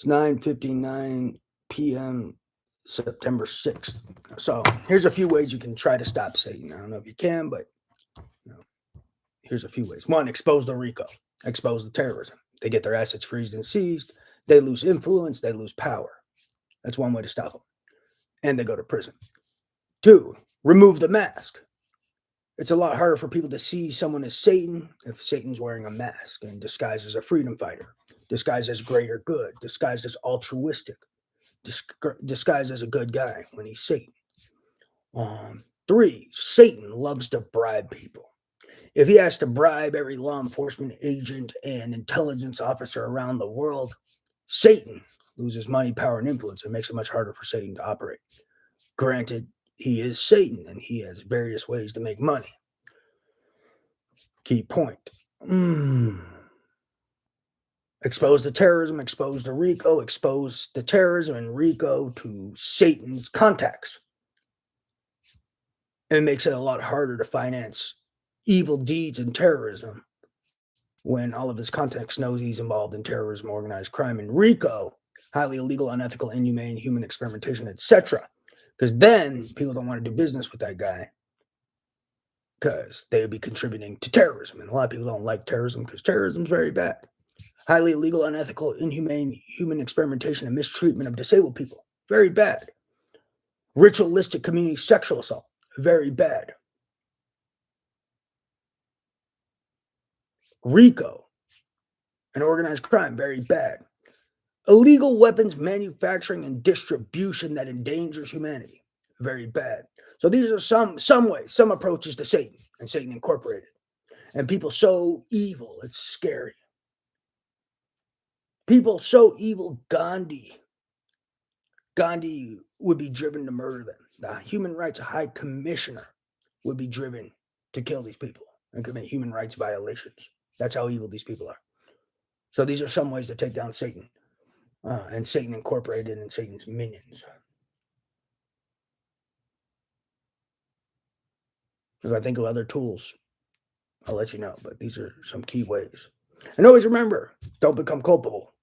It's 9:59 p.m. September 6th. So here's a few ways you can try to stop Satan. I don't know if you can, but you know, here's a few ways. One, expose the RICO, expose the terrorism. They get their assets freezed and seized. They lose influence. They lose power. That's one way to stop them. And they go to prison. Two, remove the mask. It's a lot harder for people to see someone as Satan if Satan's wearing a mask and disguised as a freedom fighter, disguised as greater good, disguised as altruistic, disguised as a good guy when he's Satan. Three, Satan loves to bribe people. If he has to bribe every law enforcement agent and intelligence officer around the world, Satan loses money, power, and influence. It makes it much harder for Satan to operate. Granted, he is Satan and he has various ways to make money. Key point. Expose the terrorism, expose the RICO, expose the terrorism and RICO to Satan's contacts. And it makes it a lot harder to finance evil deeds and terrorism when all of his contacts knows he's involved in terrorism, organized crime, and RICO, highly illegal, unethical, inhumane, human experimentation, etc. Because then people don't want to do business with that guy because they would be contributing to terrorism. And a lot of people don't like terrorism because terrorism is very bad. Highly illegal, unethical, inhumane, human experimentation, and mistreatment of disabled people, very bad. Ritualistic community sexual assault, very bad. RICO and organized crime, very bad. Illegal weapons manufacturing and distribution that endangers humanity, very bad. So these are some ways, some approaches to Satan and Satan Incorporated. And people so evil, it's scary. People so evil, Gandhi would be driven to murder them. The Human Rights High Commissioner would be driven to kill these people and commit human rights violations. That's how evil these people are. So these are some ways to take down Satan and Satan Incorporated and Satan's minions. If I think of other tools, I'll let you know. But these are some key ways. And always remember, don't become culpable.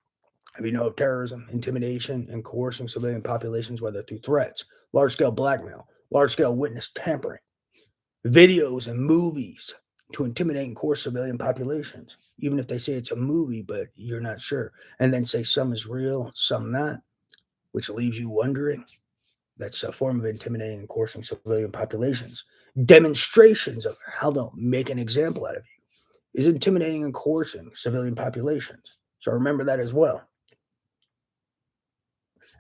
If you know of terrorism, intimidation, and coercing civilian populations, whether through threats, large-scale blackmail, large-scale witness tampering, videos and movies to intimidate and coerce civilian populations, even if they say it's a movie, but you're not sure, and then say some is real, some not, which leaves you wondering, that's a form of intimidating and coercing civilian populations. Demonstrations of how they'll make an example out of you is intimidating and coercing civilian populations. So remember that as well.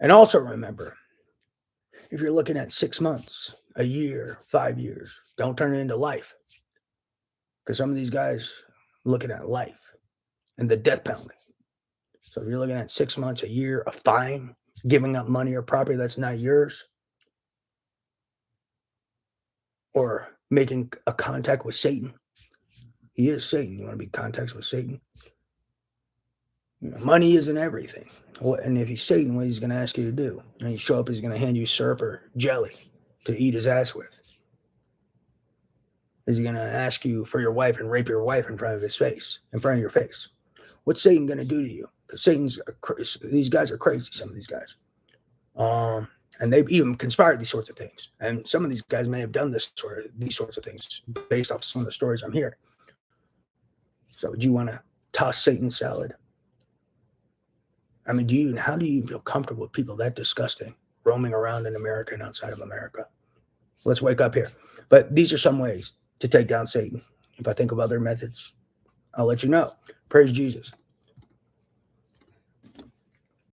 And also remember, if you're looking at 6 months, a year, 5 years, don't turn it into life. Because some of these guys are looking at life and the death penalty. So if you're looking at 6 months, a year, a fine, giving up money or property that's not yours, or making a contact with Satan. He is Satan. You want to be in contact with Satan? Money isn't everything. And if he's Satan, what he's going to ask you to do? And you show up, he's going to hand you syrup or jelly to eat his ass with. Is he going to ask you for your wife and rape your wife in front of his face, in front of your face? What's Satan going to do to you? Because these guys are crazy, some of these guys. And they've even conspired these sorts of things. And some of these guys may have done these sorts of things based off some of the stories I'm hearing. So do you want to toss Satan's salad? I mean, how do you feel comfortable with people that disgusting roaming around in America and outside of America? Let's wake up here. But these are some ways to take down Satan. If I think of other methods, I'll let you know. Praise Jesus.